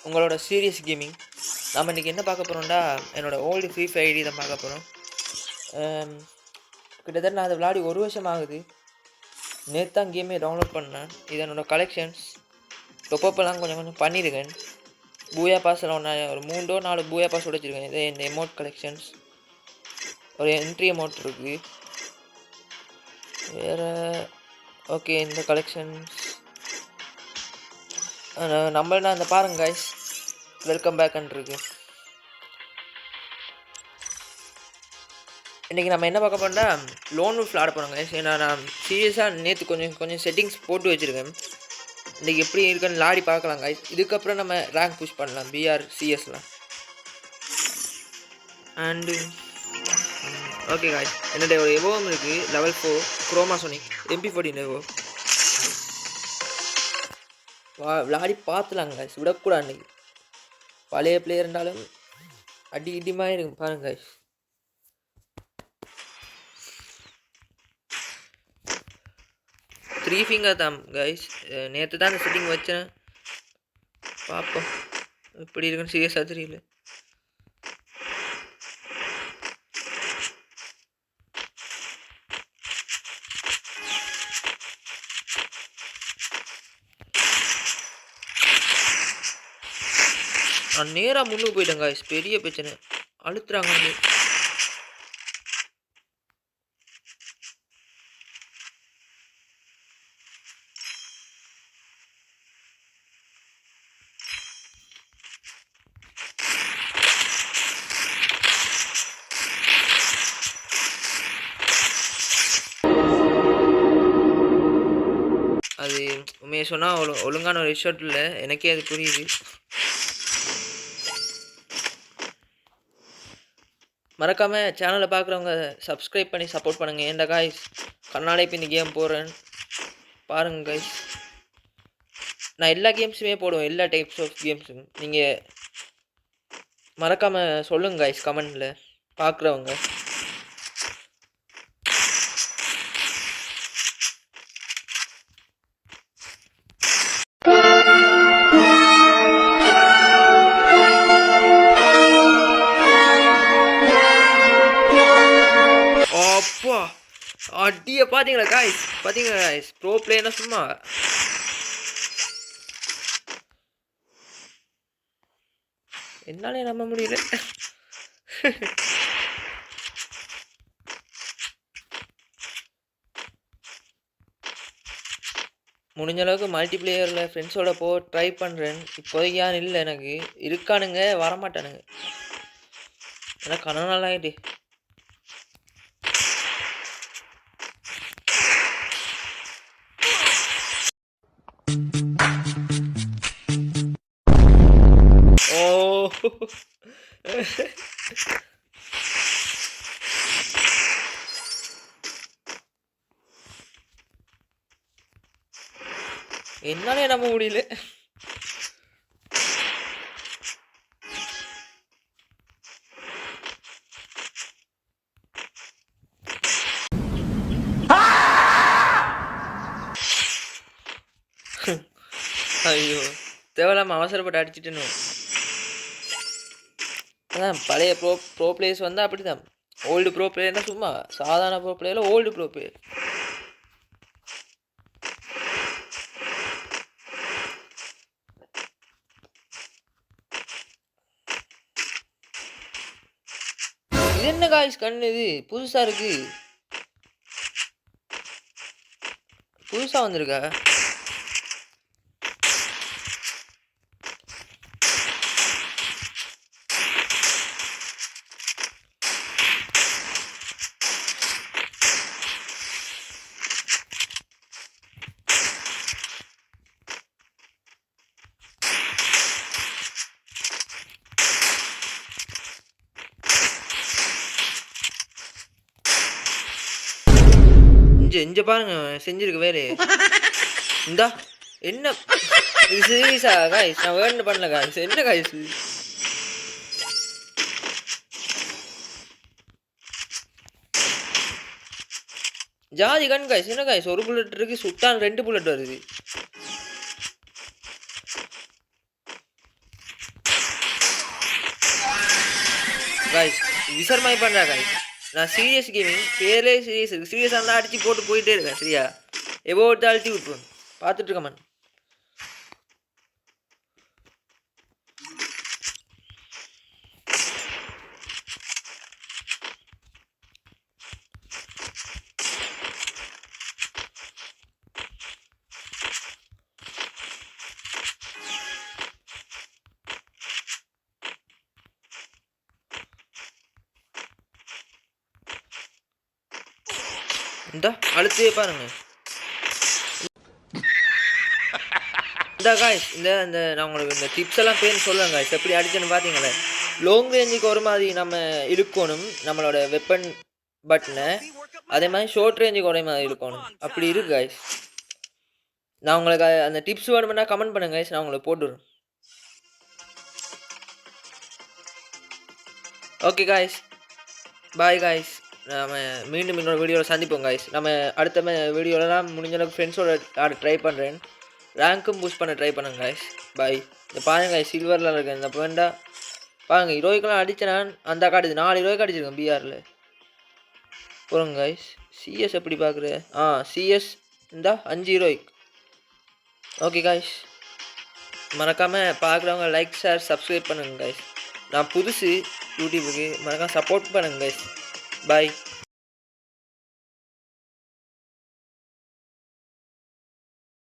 உங்களோட serious gaming. நம்ம இன்றைக்கி என்ன பார்க்க போகிறோம்டா, என்னோடய ஓல்டு ஃப்ரீ ஃபயர் ஐடி தான் பார்க்க போகிறோம். கிட்டத்தட்ட நான் அதை விளையாடி 1 வருஷம் ஆகுது. நேற்று தான் கேமே டவுன்லோட் பண்ணேன். இது என்னோடய கலெக்ஷன்ஸ். டொப்பப்பெல்லாம் கொஞ்சம் பண்ணியிருக்கேன். பூயா பாஸ் எல்லாம் ஒரு 3-4 பூயா பாஸ் உடைச்சிருக்கேன். இதே இந்த எமௌண்ட் கலெக்ஷன்ஸ். ஒரு என்ட்ரி அமௌண்ட் இருக்குது. வேறு ஓகே, இந்த கலெக்ஷன்ஸ் நம்மளா அந்த பாருங்க கைஸ், வெல்கம் பேக்ன்றிருக்கு. இன்றைக்கி நம்ம என்ன பார்க்க போகிறோம்னா, லோன் உல்ஃப் ஆட போகிறோங்க கைஸ். ஏன்னா நான் சீரியஸாக நேற்று கொஞ்சம் செட்டிங்ஸ் போட்டு வச்சுருக்கேன். இன்றைக்கி எப்படி இருக்குன்னு லாடி பார்க்கலாம் கைஸ். இதுக்கப்புறம் நம்ம ரேங்க் புஷ் பண்ணலாம் BRCSலாம். அண்டு ஓகே கைஸ், என்னுடைய ஒரு எவோவும் இருக்குது, லெவல் 4 குரோமாசோனிக் MP14 எவோ. விளையாடி பார்த்துலாங்க கைஸ், விடக்கூடாது. அன்றைக்கி பழைய பிளேயர் இருந்தாலும் அடி இடிமாக இருக்கும் பாருங்க கைஸ். த்ரீ ஃபிங்கர் தான் கைஸ். நேற்று தான் அந்த செட்டிங் வச்சேன். பார்ப்போம் எப்படி இருக்குன்னு. சீரியஸாக தெரியல. நான் நேராக முன்னுக்கு போயிட்டேன் கைஸ். பெரிய பிரச்சனை, அழுத்துறாங்க. அது உண்மையை சொன்னால் ஒழுங்கான ஒரு ரிசல்ட் இல்லை, எனக்கே அது புரியுது. மறக்காமல் சேனலை பார்க்குறவங்க சப்ஸ்கிரைப் பண்ணி சப்போர்ட் பண்ணுங்கள். ஏன்டா காய்ஸ், கண்ணாலே இப்போ இந்த கேம் போடுறேன் பாருங்க கைஸ். நான் எல்லா கேம்ஸுமே போடுவேன், எல்லா டைப்ஸ் ஆஃப் கேம்ஸும். நீங்கள் மறக்காமல் சொல்லுங்கள் கைஸ் கமெண்டில் பார்க்குறவங்க. அப்பா அடியை பார்த்தீங்களா காய்ஸ், பார்த்தீங்களா காய்ஸ், ப்ரோ பிளேயர்னா சும்மா. என்னாலே நம்ப முடியல. முடிஞ்ச அளவுக்கு மல்டிப்ளேயரில் ஃப்ரெண்ட்ஸோட ட்ரை பண்ணுறேன். இப்போதைக்கு யாரும் இல்லை, எனக்கு இருக்கானுங்க, வரமாட்டானுங்க. ஏன்னா கன நாள் ஆகிட்டு. ஓ என்னாலே நம்ப முடியல. ஐயோ, தேவையில்லாமல் அவசரப்பட்டு அடிச்சுட்டுன்னு. அதான் பழைய ப்ரோ பிளேயர்ஸ் வந்தால் அப்படி தான். ஓல்டு ப்ரோ பிளேயர்னா சும்மா சாதாரண ப்ரோ பிளேயரில் ஓல்டு ப்ரோ பிளேயர். இது என்ன காய்ஸ் கண்ணு, இது புதுசாக இருக்கு, புதுசாக வந்திருக்கா? இங்கே பாருங்க செஞ்சிருக்க வேலையே. இந்தா என்ன இது சீரியஸா காய்ஸ், நான் வேணும் பண்ணல காய்ஸ். என்ன காய்ஸ் ஜாதி கண் காய்ஸ், என்ன காய்ஸ், ஒரு புல்லட் இருக்கு, சுட்டான் 2 புல்லட் வருது. காய்ஸ் விசர் மாதிரி பண்ணுறா காய்ஸ். நான் சீரியஸ் கேமிங் பேரே சீரியஸ் இருக்குது. சீரியஸாக இருந்தால் அடித்து போட்டு போயிட்டே இருக்கேன். சரியா எவ்வளோ எடுத்து அழுத்தி விட்டுருவேன். பார்த்துட்டு இருக்கேன். இந்த அழுத்தே பாருங்க. இந்த காய்ஸ் இந்த நான் உங்களுக்கு இந்த டிப்ஸ் எல்லாம் பேர் சொல்லுவேன் காய்ஸ். எப்படி அடிச்சேன்னு பார்த்தீங்களே, லாங் ரேஞ்சுக்கு ஒரு மாதிரி நம்ம இருக்கணும் நம்மளோட வெப்பன் பட்டனை, அதே மாதிரி ஷார்ட் ரேஞ்சுக்கு ஒரே மாதிரி இருக்கணும். அப்படி இருக்கு காய்ஸ். நான் உங்களுக்கு அந்த டிப்ஸ் வேணுமென்னா கமெண்ட் பண்ணுங்க காய்ஸ், நான் உங்களுக்கு போட்டுடுறேன். Okay guys, bye guys. நம்ம மீண்டும் இன்னொரு வீடியோவில் சந்திப்போம் காய்ஸ். நம்ம அடுத்த வீடியோலலாம் முடிஞ்ச அளவுக்கு ஃப்ரெண்ட்ஸோட ஆட ட்ரை பண்ணுறேன். ரேங்க்கும் பூஸ்ட் பண்ண ட்ரை பண்ணுங்க காய்ஸ். பாய். இந்த பாருங்க காய்ஸ், சில்வரில் இருக்கேன். இந்த வேண்டா பாருங்க, ஹீரோய்க்கெல்லாம் அடித்தேன் நான். அந்த காட்டுது 4 ஹீரோய்க்கு அடிச்சிருக்கேன் பிஆரில். போகிறோங்க காய்ஸ். சிஎஸ் எப்படி பார்க்குற? சிஎஸ் இந்த 5 ஹீரோய்க். ஓகே காய்ஸ், மறக்காமல் பார்க்குறவங்க லைக் ஷேர் சப்ஸ்கிரைப் பண்ணுங்க காய்ஸ். நான் புதுசு யூடியூபுக்கு, மறக்காம சப்போர்ட் பண்ணுங்க கைஸ். பாய்.